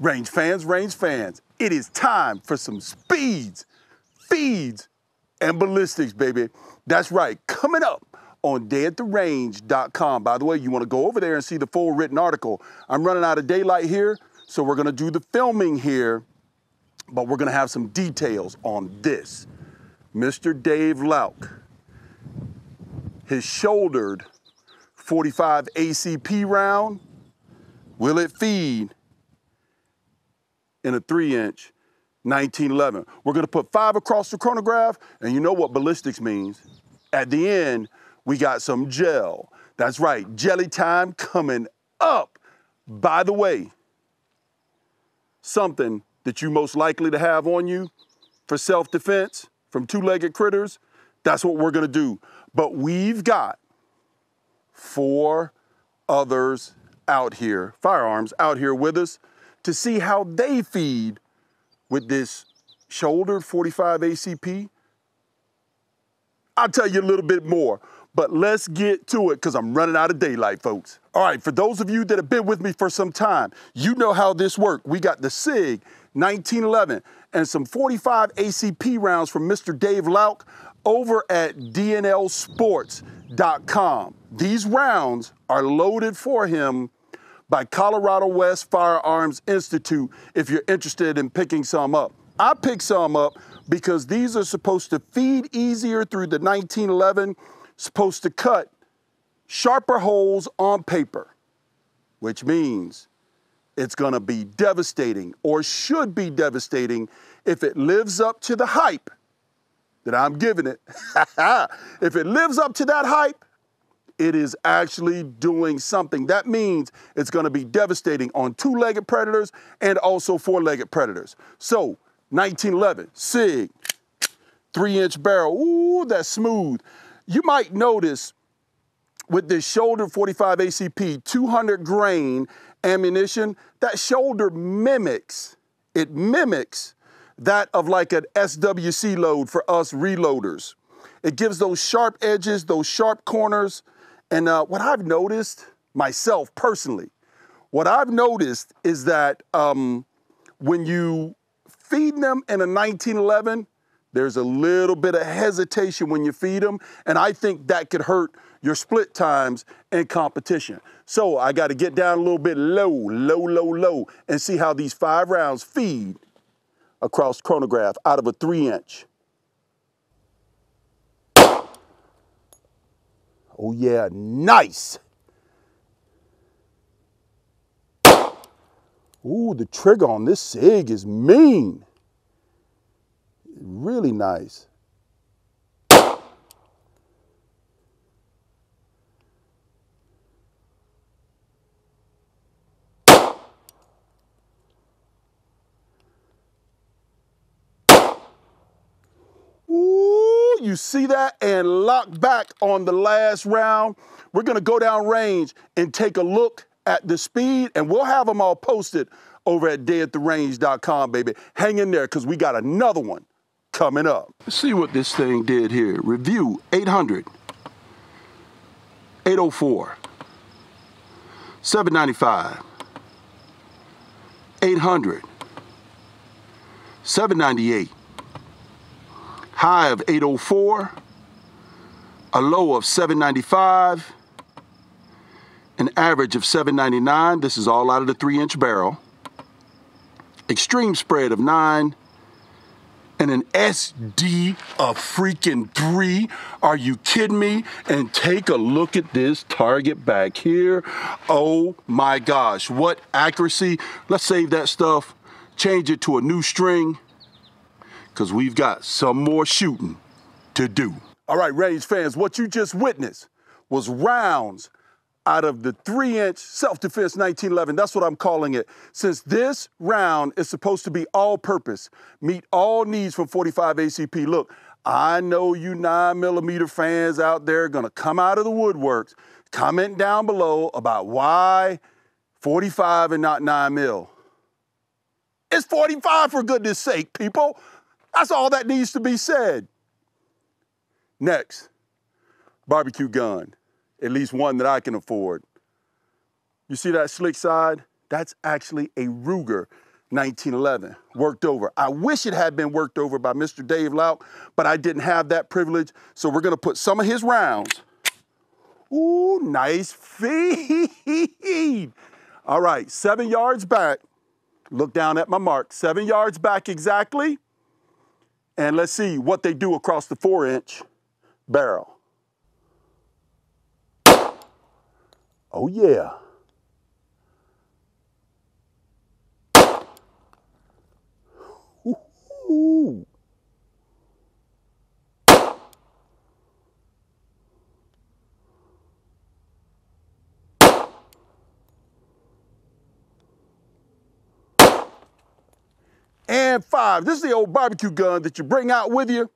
Range fans, it is time for some speeds, feeds, and ballistics, baby. That's right, coming up on dayattherange.com. By the way, you want to go over there and see the full written article. I'm running out of daylight here, so we're going to do the filming here, but we're going to have some details on this. Mr. Dave Lauk, his shouldered 45 ACP round, will it feed in a 3-inch 1911? We're gonna put 5 across the chronograph, and you know what ballistics means. At the end, we got some gel. That's right, jelly time coming up. By the way, something that you most likely to have on you for self-defense from two-legged critters, that's what we're gonna do. But we've got 4 others out here, firearms out here with us, to see how they feed with this shouldered 45 ACP. I'll tell you a little bit more, but let's get to it because I'm running out of daylight, folks. All right, for those of you that have been with me for some time, you know how this works. We got the SIG 1911 and some 45 ACP rounds from Mr. Dave Lauk over at dnlsports.com. These rounds are loaded for him by Colorado West Firearms Institute if you're interested in picking some up. I picked some up because these are supposed to feed easier through the 1911, supposed to cut sharper holes on paper, which means it's gonna be devastating, or should be devastating, if it lives up to the hype that I'm giving it. If it lives up to that hype, it is actually doing something. That means it's gonna be devastating on 2-legged predators and also 4-legged predators. So, 1911, SIG, 3-inch barrel, ooh, that's smooth. You might notice with this shoulder 45 ACP, 200 grain ammunition, that shoulder mimics that of like an SWC load for us reloaders. It gives those sharp edges, those sharp corners. And what I've noticed myself personally, what I've noticed is that when you feed them in a 1911, there's a little bit of hesitation when you feed them, and I think that could hurt your split times in competition. So I got to get down a little bit low, and see how these 5 rounds feed across chronograph out of a 3-inch. Oh yeah, nice. Ooh, the trigger on this SIG is mean. Really nice. Ooh, you see that? And lock back on the last round. We're gonna go down range and take a look at the speed, and we'll have them all posted over at dayattherange.com, baby. Hang in there, because we got another one coming up. Let's see what this thing did here. Review 800, 804, 795, 800, 798, high of 804, a low of 795, an average of 799. This is all out of the 3-inch barrel. Extreme spread of 9, and an SD of freaking 3. Are you kidding me? And take a look at this target back here. Oh my gosh, what accuracy. Let's save that stuff, change it to a new string, because we've got some more shooting to do. All right, range fans, what you just witnessed was rounds out of the 3-inch self-defense 1911. That's what I'm calling it. Since this round is supposed to be all-purpose, meet all needs from 45 ACP. Look, I know you 9mm fans out there are gonna come out of the woodworks. Comment down below about why 45 and not 9mm. It's 45, for goodness sake, people. That's all that needs to be said. Next, barbecue gun. At least one that I can afford. You see that slick side? That's actually a Ruger 1911, worked over. I wish it had been worked over by Mr. Dave Lauk, but I didn't have that privilege. So we're gonna put some of his rounds. Ooh, nice feed. All right, 7 yards back. Look down at my mark, 7 yards back exactly. And let's see what they do across the 4-inch barrel. Oh yeah. Ooh. And 5. This is the old barbecue gun that you bring out with you,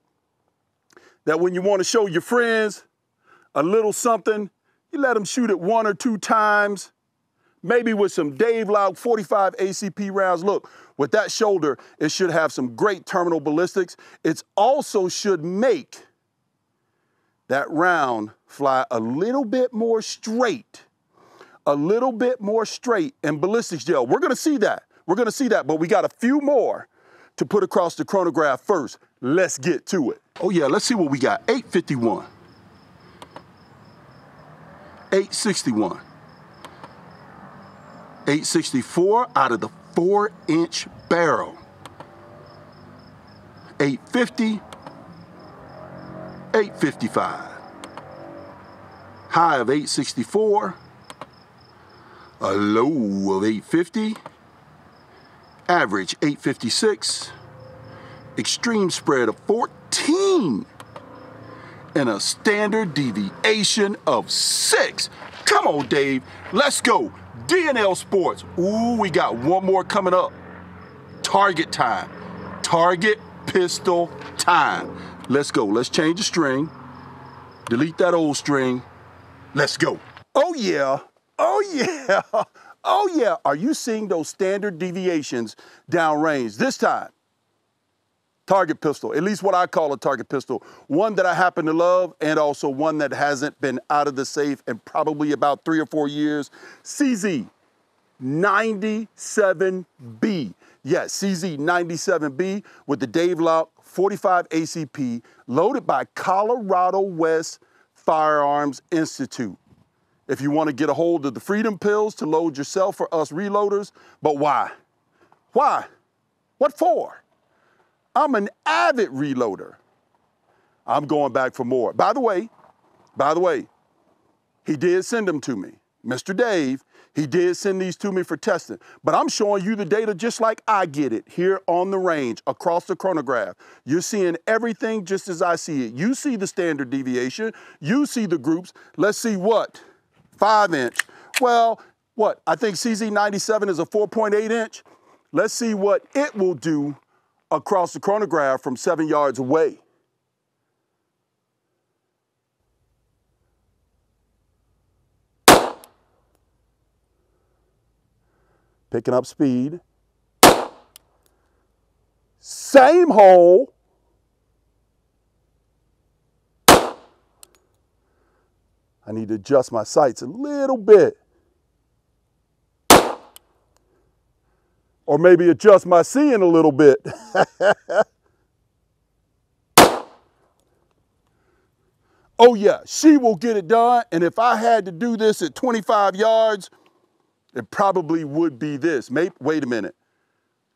that when you want to show your friends a little something, you let them shoot it 1 or 2 times, maybe with some Dave Lauk 45 ACP rounds. Look, with that shoulder, it should have some great terminal ballistics. It also should make that round fly a little bit more straight, in ballistics gel. We're gonna see that. But we got a few more to put across the chronograph first. Let's get to it. Oh yeah, let's see what we got. 851, 861, 864 out of the 4-inch barrel, 850, 855, high of 864, a low of 850, average 856, extreme spread of 14, and a standard deviation of 6. Come on, Dave, let's go. DNL Sports. Ooh, we got one more coming up. Target time. Target pistol time. Let's go. Let's change the string. Delete that old string. Let's go. Oh yeah. Oh yeah. Oh yeah. Are you seeing those standard deviations downrange? This time, target pistol, at least what I call a target pistol, one that I happen to love, and also one that hasn't been out of the safe in probably about 3 or 4 years. CZ 97B. Yes, CZ 97B with the Dave Lauk 45 ACP, loaded by Colorado West Firearms Institute. If you want to get a hold of the freedom pills to load yourself for us reloaders, but why? Why? What for? I'm an avid reloader. I'm going back for more. By the way, he did send them to me. Mr. Dave, he did send these to me for testing, but I'm showing you the data just like I get it here on the range across the chronograph. You're seeing everything just as I see it. You see the standard deviation. You see the groups. Let's see what? 5-inch. Well, what? I think CZ97 is a 4.8 inch. Let's see what it will do across the chronograph from 7 yards away. Picking up speed. Same hole. I need to adjust my sights a little bit. Or maybe adjust my seeing a little bit. Oh yeah, she will get it done. And if I had to do this at 25 yards, it probably would be this. Wait a minute,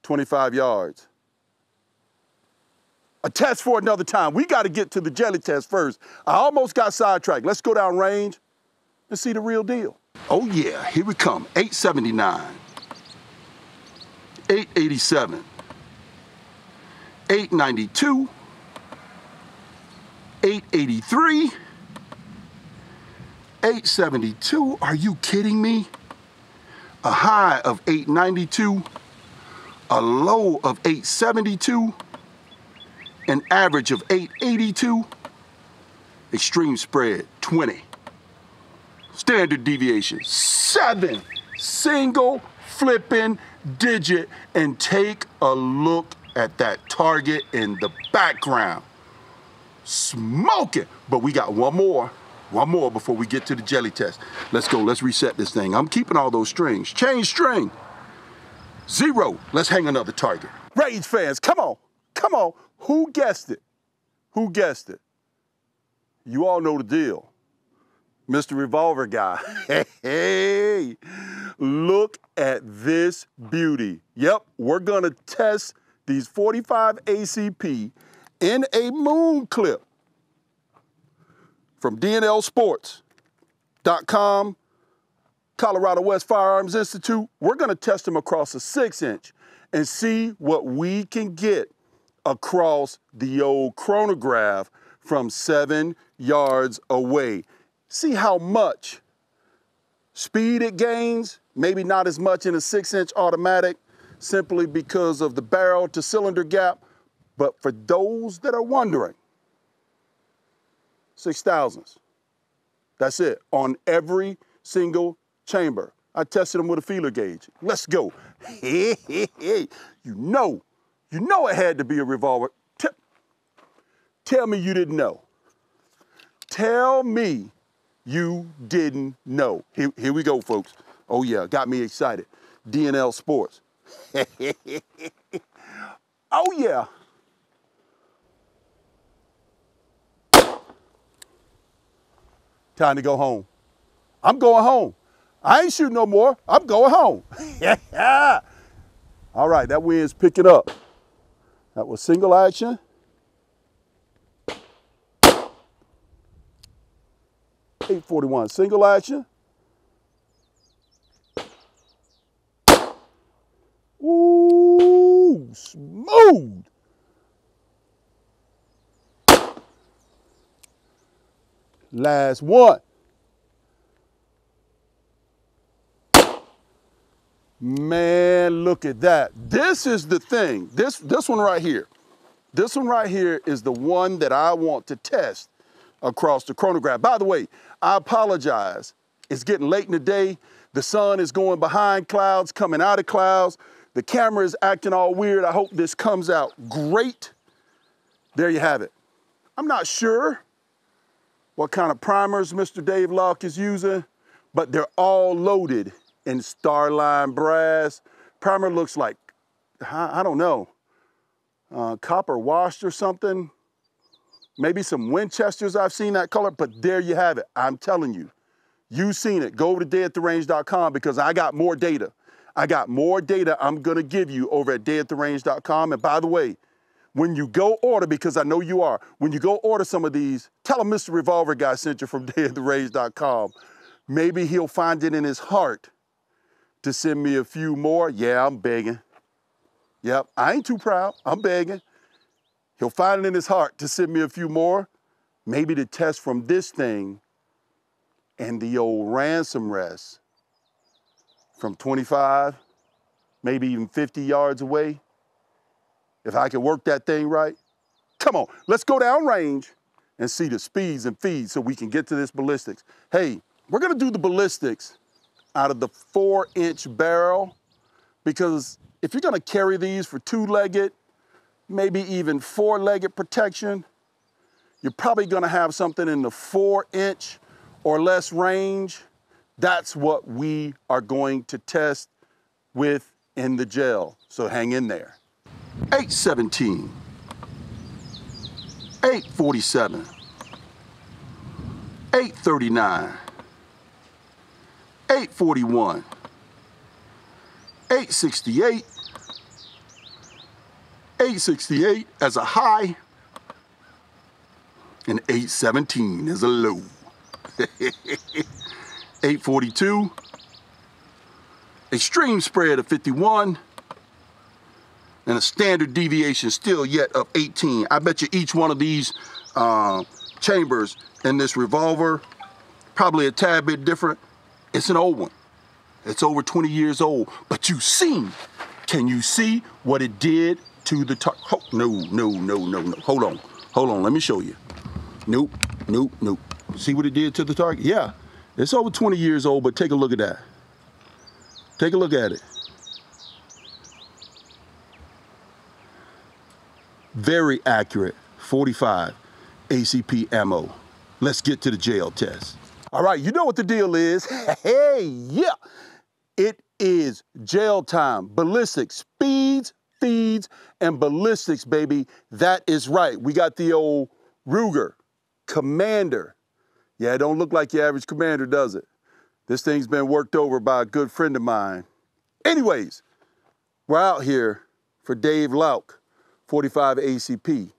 25 yards. A test for another time. We got to get to the jelly test first. I almost got sidetracked. Let's go down range and see the real deal. Oh yeah, here we come. 879, 887, 892, 883, 872. Are you kidding me? A high of 892, a low of 872, an average of 882, extreme spread 20, standard deviation 7, single flipping digit, and take a look at that target in the background. Smoking. But we got one more before we get to the jelly test. Let's go. Let's reset this thing. I'm keeping all those strings. Change string. 0. Let's hang another target. Rage fans, come on, come on. Who guessed it? Who guessed it? You all know the deal. Mr. Revolver Guy. Hey, look at this beauty. Yep, we're gonna test these 45 ACP in a moon clip from DNLsports.com, Colorado West Firearms Institute. We're gonna test them across a 6-inch and see what we can get across the old chronograph from 7 yards away. See how much speed it gains, maybe not as much in a 6-inch automatic, simply because of the barrel to cylinder gap. But for those that are wondering, 6,000s. That's it, on every single chamber. I tested them with a feeler gauge. Let's go. Hey, hey, hey. You know it had to be a revolver. Tell me you didn't know. Tell me you didn't know. Here we go, folks. Oh yeah, got me excited. DNL Sports. Oh yeah. Time to go home. I'm going home. I ain't shooting no more. I'm going home. All right, that wind's picking up. That was single action. 841, single action. Ooh, smooth. Last one. Man, look at that. This is the thing. This one right here. This one right here is the one that I want to test across the chronograph. By the way, I apologize. It's getting late in the day. The sun is going behind clouds, coming out of clouds. The camera is acting all weird. I hope this comes out great. There you have it. I'm not sure what kind of primers Mr. Dave Locke is using, but they're all loaded in Starline brass. Primer looks like, I don't know, copper washed or something. Maybe some Winchesters, I've seen that color, but there you have it. I'm telling you, you've seen it. Go over to dayattherange.com because I got more data. I got more data I'm gonna give you over at dayattherange.com. And by the way, when you go order, because I know you are, when you go order some of these, tell them Mr. Revolver Guy sent you from dayattherange.com. Maybe he'll find it in his heart to send me a few more. Yeah, I'm begging. Yep, I ain't too proud, I'm begging. He'll find it in his heart to send me a few more, maybe to test from this thing and the old ransom rest from 25, maybe even 50 yards away. If I can work that thing right. Come on, let's go down range and see the speeds and feeds so we can get to this ballistics. Hey, we're gonna do the ballistics out of the 4-inch barrel, because if you're gonna carry these for 2-legged, maybe even 4-legged protection, you're probably gonna have something in the 4-inch or less range. That's what we are going to test with in the gel. So hang in there. 817, 847, 839, 841, 868, 868 as a high, and 817 as a low. 842, extreme spread of 51, and a standard deviation still yet of 18. I bet you each one of these chambers in this revolver, probably a tad bit different. It's an old one. It's over 20 years old, but you see, can you see what it did to the target? Oh, no. Hold on, let me show you. Nope. See what it did to the target? Yeah, it's over 20 years old, but take a look at that. Take a look at it. Very accurate, 45 ACP ammo. Let's get to the jail test. All right, you know what the deal is. Hey, yeah. It is jail time. Ballistics, speeds, feeds, and ballistics, baby. That is right. We got the old Ruger Commander. Yeah, it don't look like your average Commander, does it? This thing's been worked over by a good friend of mine. Anyways, we're out here for Dave Lauk, 45 ACP.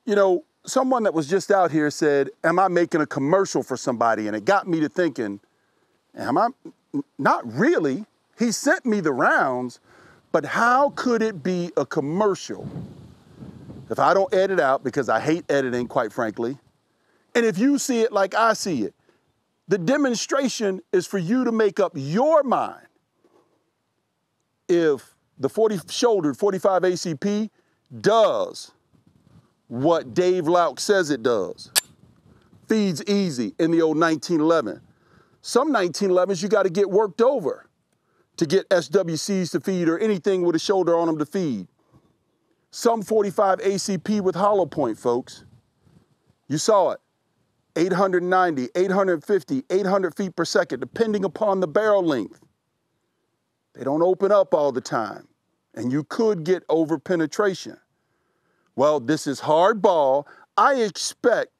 You know, someone that was just out here said, am I making a commercial for somebody? And it got me to thinking, am I? Not really. He sent me the rounds, but how could it be a commercial if I don't edit out, because I hate editing, quite frankly, and if you see it like I see it? The demonstration is for you to make up your mind if the 40-shouldered 45 ACP does what Dave Lauk says it does. Feeds easy in the old 1911. Some 1911s you got to get worked over to get SWCs to feed or anything with a shoulder on them to feed. Some 45 ACP with hollow point, folks. You saw it. 890, 850, 800 feet per second, depending upon the barrel length. They don't open up all the time, and you could get over penetration. Well, this is hard ball. I expect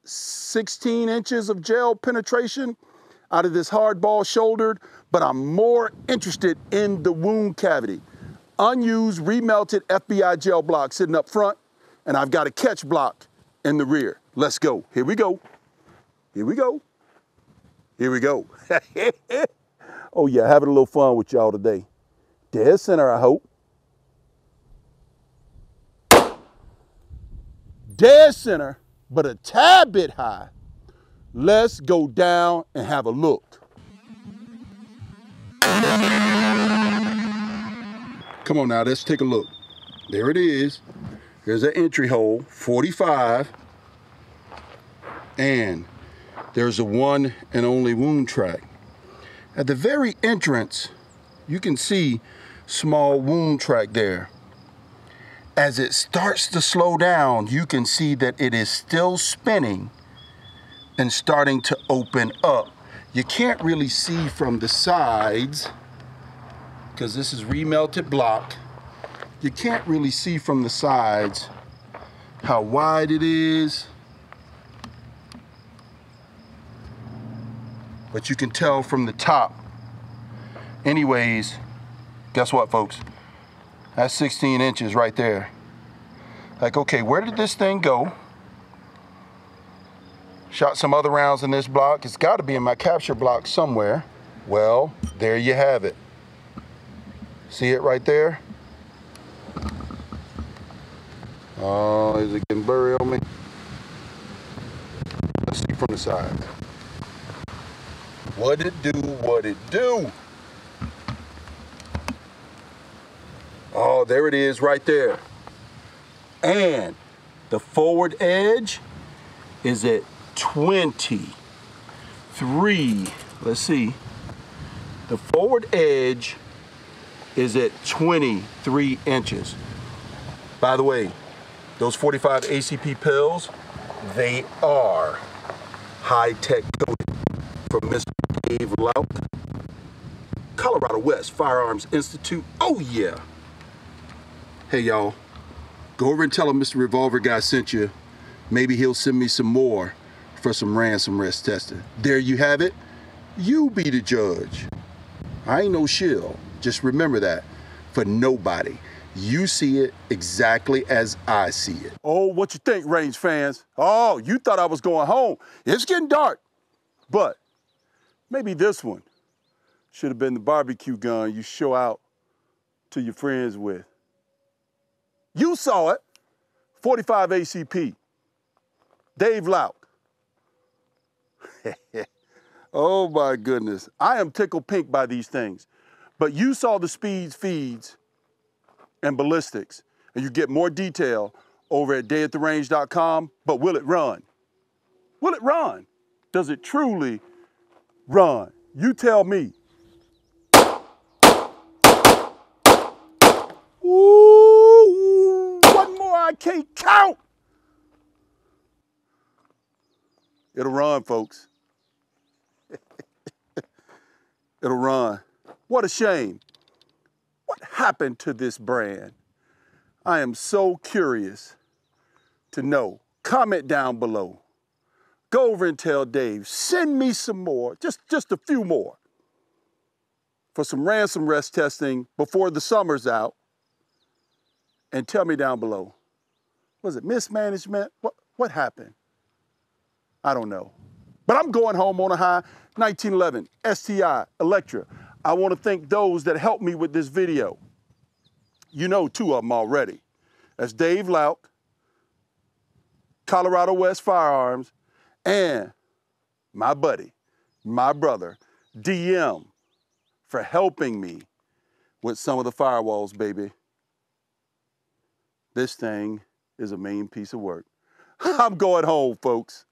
16 inches of gel penetration out of this hard ball shouldered, but I'm more interested in the wound cavity. Unused, remelted FBI gel block sitting up front, and I've got a catch block in the rear. Let's go. Here we go. Here we go. Here we go. Oh yeah, having a little fun with y'all today. Dead center, I hope. Dead center, but a tad bit high. Let's go down and have a look. Come on now, let's take a look. There it is. Here's an entry hole, 45. And there's a one and only wound track. At the very entrance, you can see small wound track there. As it starts to slow down, you can see that it is still spinning and starting to open up. You can't really see from the sides because this is remelted block. You can't really see from the sides how wide it is, but you can tell from the top. Anyways, guess what, folks? That's 16 inches right there. Like, okay, where did this thing go? Shot some other rounds in this block. It's got to be in my capture block somewhere. Well, there you have it. See it right there? Oh, is it getting blurry on me? Let's see from the side. What it do, what it do? Oh, there it is right there. And the forward edge is at 23. Let's see. The forward edge is at 23 inches. By the way, those 45 ACP pills, they are high-tech coated from Mr. Dave Lauk, Colorado West Firearms Institute. Oh yeah. Hey y'all, go over and tell him Mr. Revolver Guy sent you. Maybe he'll send me some more for some ransom rest testing. There you have it. You be the judge. I ain't no shill. Just remember that. For nobody. You see it exactly as I see it. Oh, what you think, Range fans? Oh, you thought I was going home. It's getting dark. But maybe this one should have been the barbecue gun you show out to your friends with. You saw it. 45 ACP. Dave Lauk. Oh my goodness. I am tickled pink by these things. But you saw the speeds, feeds, and ballistics. And you get more detail over at dayattherange.com. But will it run? Will it run? Does it truly run? You tell me. Ooh, one more I can't count. It'll run, folks. It'll run. What a shame. What happened to this brand? I am so curious to know. Comment down below. Go over and tell Dave, send me some more, just a few more, for some ransom rest testing before the summer's out. And tell me down below, was it mismanagement? What happened? I don't know. But I'm going home on a high. 1911, STI, Electra. I want to thank those that helped me with this video. You know 2 of them already. That's Dave Lauk, Colorado West Firearms, and my buddy, my brother, DM, for helping me with some of the firewalls, baby. This thing is a main piece of work. I'm going home, folks.